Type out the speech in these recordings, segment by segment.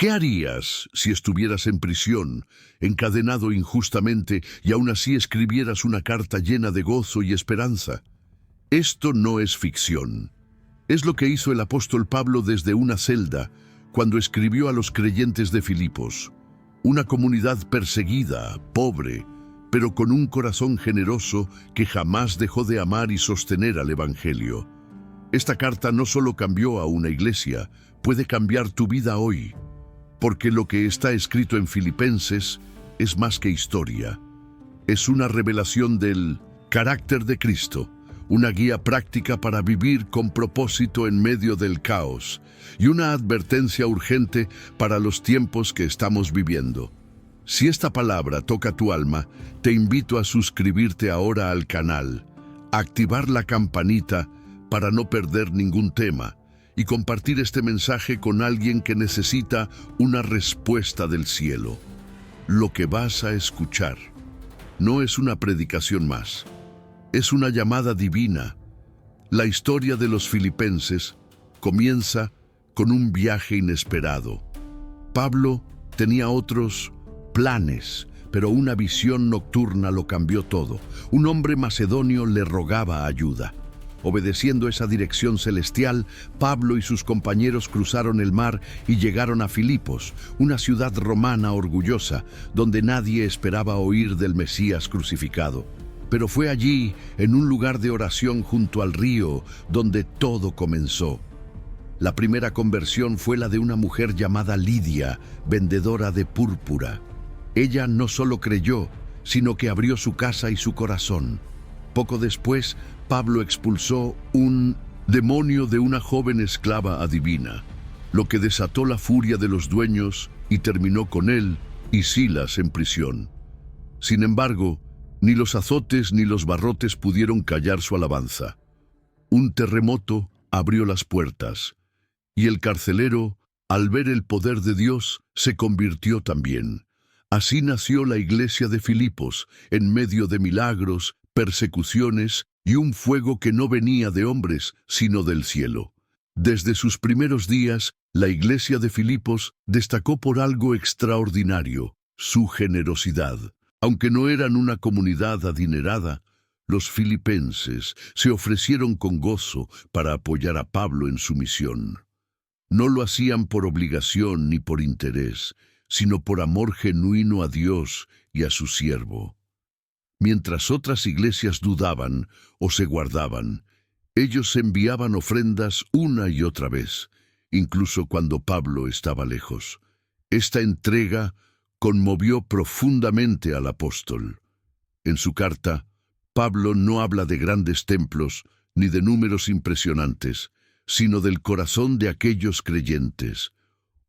¿Qué harías si estuvieras en prisión, encadenado injustamente, y aún así escribieras una carta llena de gozo y esperanza? Esto no es ficción. Es lo que hizo el apóstol Pablo desde una celda, cuando escribió a los creyentes de Filipos, una comunidad perseguida, pobre, pero con un corazón generoso que jamás dejó de amar y sostener al Evangelio. Esta carta no solo cambió a una iglesia, puede cambiar tu vida hoy, porque lo que está escrito en Filipenses es más que historia. Es una revelación del carácter de Cristo, una guía práctica para vivir con propósito en medio del caos y una advertencia urgente para los tiempos que estamos viviendo. Si esta palabra toca tu alma, te invito a suscribirte ahora al canal, a activar la campanita para no perder ningún tema y compartir este mensaje con alguien que necesita una respuesta del cielo. Lo que vas a escuchar no es una predicación más. Es una llamada divina. La historia de los filipenses comienza con un viaje inesperado. Pablo tenía otros planes, pero una visión nocturna lo cambió todo. Un hombre macedonio le rogaba ayuda. Obedeciendo esa dirección celestial, Pablo y sus compañeros cruzaron el mar y llegaron a Filipos, una ciudad romana orgullosa, donde nadie esperaba oír del Mesías crucificado. Pero fue allí, en un lugar de oración junto al río, donde todo comenzó. La primera conversión fue la de una mujer llamada Lidia, vendedora de púrpura. Ella no solo creyó, sino que abrió su casa y su corazón. Poco después, Pablo expulsó un demonio de una joven esclava adivina, lo que desató la furia de los dueños y terminó con él y Silas en prisión. Sin embargo, ni los azotes ni los barrotes pudieron callar su alabanza. Un terremoto abrió las puertas, y el carcelero, al ver el poder de Dios, se convirtió también. Así nació la iglesia de Filipos, en medio de milagros, persecuciones y un fuego que no venía de hombres, sino del cielo. Desde sus primeros días, la iglesia de Filipos destacó por algo extraordinario: su generosidad. Aunque no eran una comunidad adinerada, los filipenses se ofrecieron con gozo para apoyar a Pablo en su misión. No lo hacían por obligación ni por interés, sino por amor genuino a Dios y a su siervo. Mientras otras iglesias dudaban o se guardaban, ellos enviaban ofrendas una y otra vez, incluso cuando Pablo estaba lejos. Esta entrega conmovió profundamente al apóstol. En su carta, Pablo no habla de grandes templos ni de números impresionantes, sino del corazón de aquellos creyentes.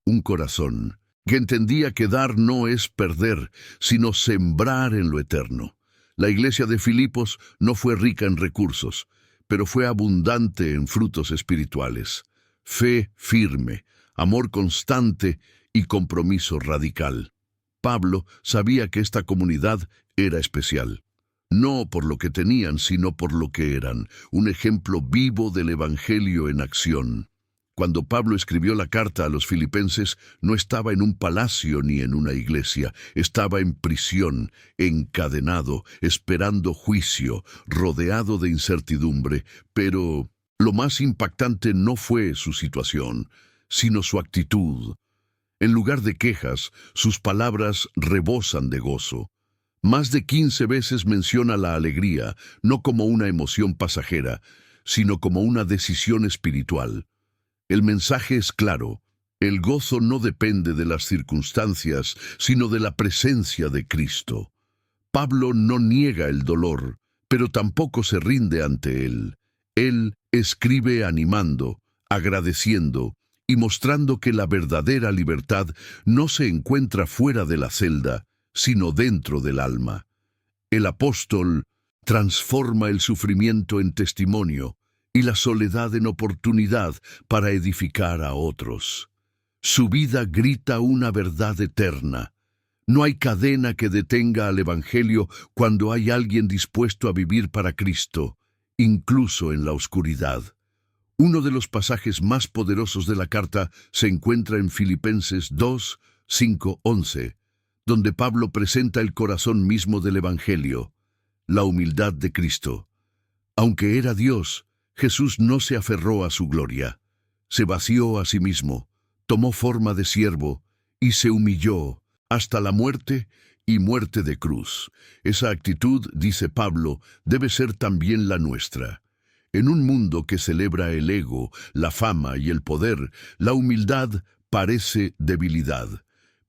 Un corazón que entendía que dar no es perder, sino sembrar en lo eterno. La iglesia de Filipos no fue rica en recursos, pero fue abundante en frutos espirituales: fe firme, amor constante y compromiso radical. Pablo sabía que esta comunidad era especial, no por lo que tenían, sino por lo que eran, un ejemplo vivo del Evangelio en acción. Cuando Pablo escribió la carta a los filipenses, no estaba en un palacio ni en una iglesia, estaba en prisión, encadenado, esperando juicio, rodeado de incertidumbre. Pero lo más impactante no fue su situación, sino su actitud. En lugar de quejas, sus palabras rebosan de gozo. Más de 15 veces menciona la alegría, no como una emoción pasajera, sino como una decisión espiritual. El mensaje es claro: el gozo no depende de las circunstancias, sino de la presencia de Cristo. Pablo no niega el dolor, pero tampoco se rinde ante él. Él escribe animando, agradeciendo y mostrando que la verdadera libertad no se encuentra fuera de la celda, sino dentro del alma. El apóstol transforma el sufrimiento en testimonio y la soledad en oportunidad para edificar a otros. Su vida grita una verdad eterna. No hay cadena que detenga al Evangelio cuando hay alguien dispuesto a vivir para Cristo, incluso en la oscuridad. Uno de los pasajes más poderosos de la carta se encuentra en Filipenses 2, 5, 11, donde Pablo presenta el corazón mismo del Evangelio, la humildad de Cristo. Aunque era Dios, Jesús no se aferró a su gloria. Se vació a sí mismo, tomó forma de siervo y se humilló hasta la muerte y muerte de cruz. Esa actitud, dice Pablo, debe ser también la nuestra. En un mundo que celebra el ego, la fama y el poder, la humildad parece debilidad.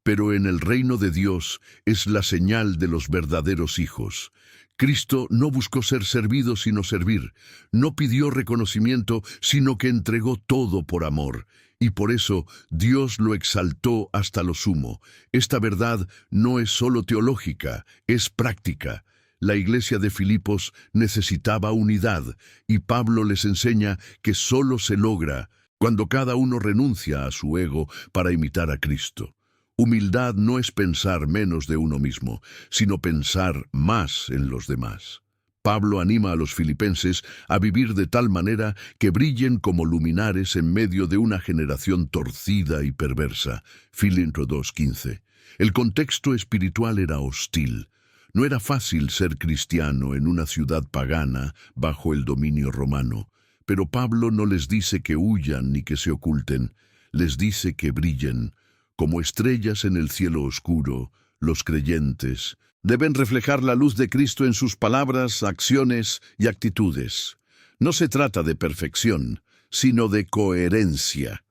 Pero en el reino de Dios es la señal de los verdaderos hijos. Cristo no buscó ser servido sino servir, no pidió reconocimiento sino que entregó todo por amor. Y por eso Dios lo exaltó hasta lo sumo. Esta verdad no es solo teológica, es práctica. La iglesia de Filipos necesitaba unidad, y Pablo les enseña que solo se logra cuando cada uno renuncia a su ego para imitar a Cristo. Humildad no es pensar menos de uno mismo, sino pensar más en los demás. Pablo anima a los filipenses a vivir de tal manera que brillen como luminares en medio de una generación torcida y perversa. Filipenses 2:15. El contexto espiritual era hostil. No era fácil ser cristiano en una ciudad pagana bajo el dominio romano, pero Pablo no les dice que huyan ni que se oculten, les dice que brillen. Como estrellas en el cielo oscuro, los creyentes deben reflejar la luz de Cristo en sus palabras, acciones y actitudes. No se trata de perfección, sino de coherencia.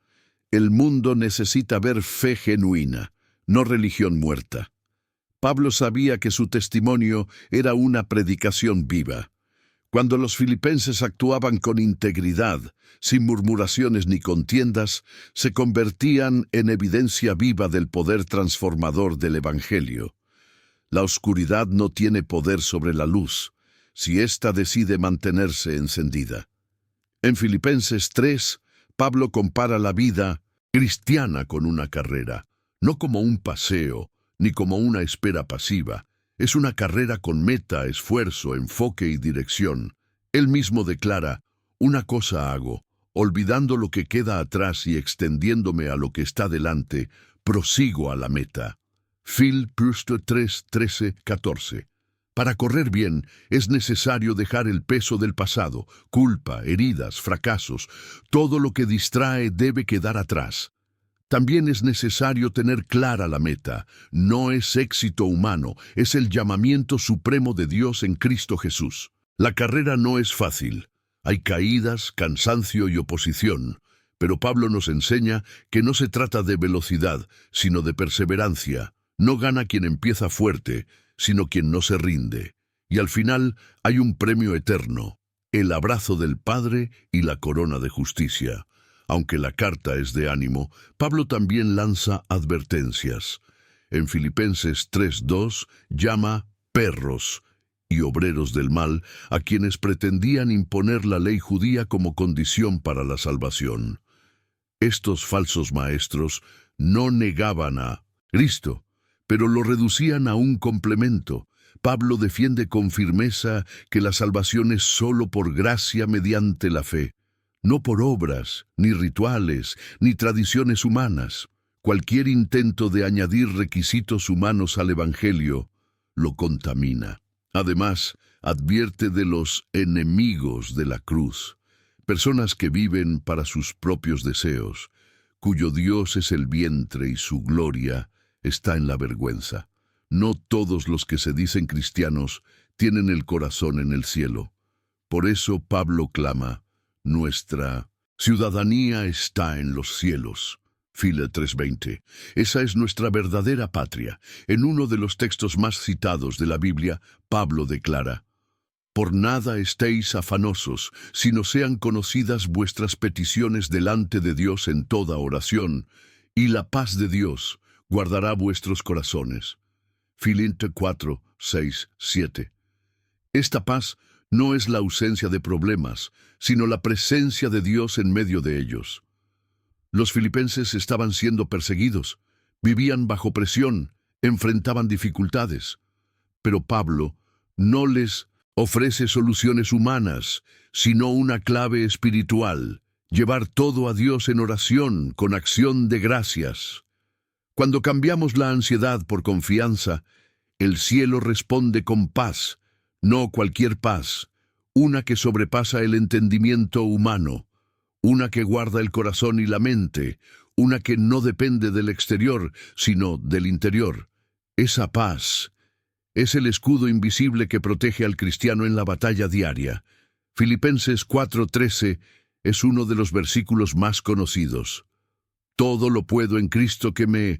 El mundo necesita ver fe genuina, no religión muerta. Pablo sabía que su testimonio era una predicación viva. Cuando los filipenses actuaban con integridad, sin murmuraciones ni contiendas, se convertían en evidencia viva del poder transformador del Evangelio. La oscuridad no tiene poder sobre la luz, si ésta decide mantenerse encendida. En Filipenses 3, Pablo compara la vida cristiana con una carrera, no como un paseo, ni como una espera pasiva. Es una carrera con meta, esfuerzo, enfoque y dirección. Él mismo declara, una cosa hago, olvidando lo que queda atrás y extendiéndome a lo que está delante, prosigo a la meta. Filipenses 3, 13, 14. Para correr bien es necesario dejar el peso del pasado, culpa, heridas, fracasos. Todo lo que distrae debe quedar atrás. También es necesario tener clara la meta. No es éxito humano, es el llamamiento supremo de Dios en Cristo Jesús. La carrera no es fácil. Hay caídas, cansancio y oposición. Pero Pablo nos enseña que no se trata de velocidad, sino de perseverancia. No gana quien empieza fuerte, sino quien no se rinde. Y al final hay un premio eterno, el abrazo del Padre y la corona de justicia. Aunque la carta es de ánimo, Pablo también lanza advertencias. En Filipenses 3:2 llama perros y obreros del mal a quienes pretendían imponer la ley judía como condición para la salvación. Estos falsos maestros no negaban a Cristo, pero lo reducían a un complemento. Pablo defiende con firmeza que la salvación es solo por gracia mediante la fe. No por obras, ni rituales, ni tradiciones humanas. Cualquier intento de añadir requisitos humanos al Evangelio lo contamina. Además, advierte de los enemigos de la cruz, personas que viven para sus propios deseos, cuyo Dios es el vientre y su gloria está en la vergüenza. No todos los que se dicen cristianos tienen el corazón en el cielo. Por eso Pablo clama, nuestra ciudadanía está en los cielos. Filipenses 3:20. Esa es nuestra verdadera patria. En uno de los textos más citados de la Biblia, Pablo declara, por nada estéis afanosos, sino sean conocidas vuestras peticiones delante de Dios en toda oración, y la paz de Dios guardará vuestros corazones. Filipenses 4, 6, 7. Esta paz no es la ausencia de problemas, sino la presencia de Dios en medio de ellos. Los filipenses estaban siendo perseguidos, vivían bajo presión, enfrentaban dificultades. Pero Pablo no les ofrece soluciones humanas, sino una clave espiritual, Llevar todo a Dios en oración, con acción de gracias. Cuando cambiamos la ansiedad por confianza, el cielo responde con paz, no cualquier paz, una que sobrepasa el entendimiento humano, una que guarda el corazón y la mente, una que no depende del exterior, sino del interior. Esa paz es el escudo invisible que protege al cristiano en la batalla diaria. Filipenses 4:13 es uno de los versículos más conocidos. Todo lo puedo en Cristo que me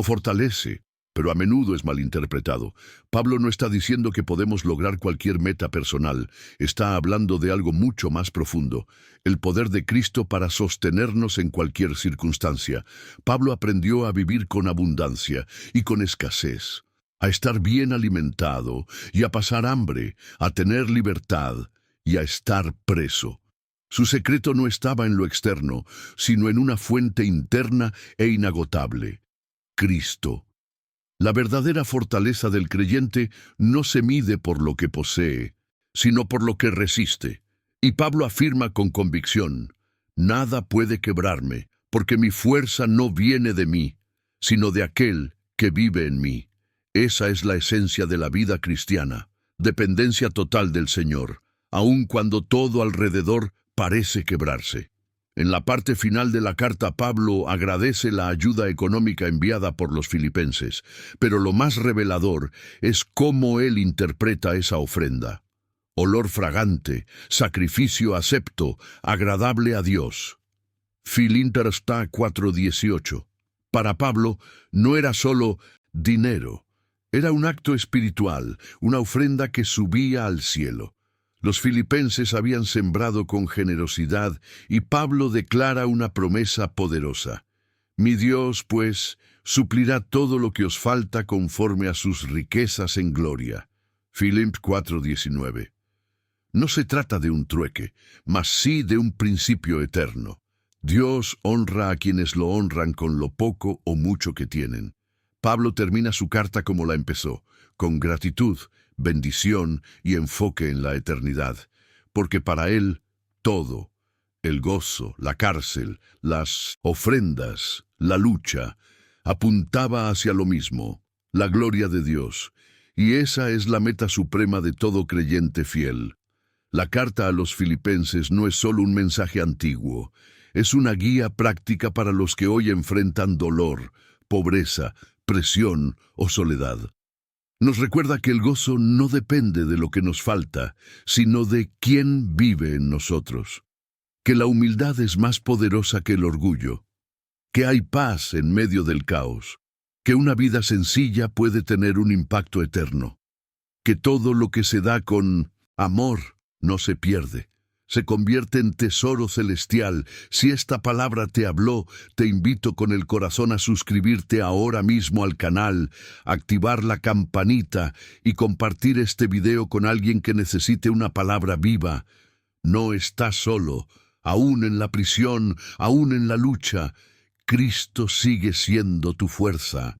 fortalece, pero a menudo es malinterpretado. Pablo no está diciendo que podemos lograr cualquier meta personal, está hablando de algo mucho más profundo, el poder de Cristo para sostenernos en cualquier circunstancia. Pablo aprendió a vivir con abundancia y con escasez, a estar bien alimentado y a pasar hambre, a tener libertad y a estar preso. Su secreto no estaba en lo externo, sino en una fuente interna e inagotable: Cristo. La verdadera fortaleza del creyente no se mide por lo que posee, sino por lo que resiste. Y Pablo afirma con convicción: nada puede quebrarme, porque mi fuerza no viene de mí, sino de aquel que vive en mí. Esa es la esencia de la vida cristiana, dependencia total del Señor, aun cuando todo alrededor parece quebrarse. En la parte final de la carta, Pablo agradece la ayuda económica enviada por los filipenses, pero lo más revelador es cómo él interpreta esa ofrenda. Olor fragante, sacrificio acepto, agradable a Dios. Filipenses 4:18. Para Pablo no era solo dinero, era un acto espiritual, una ofrenda que subía al cielo. Los filipenses habían sembrado con generosidad y Pablo declara una promesa poderosa: mi Dios, pues, suplirá todo lo que os falta conforme a sus riquezas en gloria. Filipenses 4:19. No se trata de un trueque, mas sí de un principio eterno. Dios honra a quienes lo honran con lo poco o mucho que tienen. Pablo termina su carta como la empezó, con gratitud, bendición y enfoque en la eternidad, porque para él todo, el gozo, la cárcel, las ofrendas, la lucha, apuntaba hacia lo mismo, la gloria de Dios, y esa es la meta suprema de todo creyente fiel. La carta a los filipenses no es solo un mensaje antiguo, es una guía práctica para los que hoy enfrentan dolor, pobreza, presión o soledad. Nos recuerda que el gozo no depende de lo que nos falta, sino de quién vive en nosotros. Que la humildad es más poderosa que el orgullo. Que hay paz en medio del caos. Que una vida sencilla puede tener un impacto eterno. Que todo lo que se da con amor no se pierde. Se convierte en tesoro celestial. Si esta palabra te habló, te invito con el corazón a suscribirte ahora mismo al canal, activar la campanita y compartir este video con alguien que necesite una palabra viva. No estás solo, aún en la prisión, aún en la lucha. Cristo sigue siendo tu fuerza.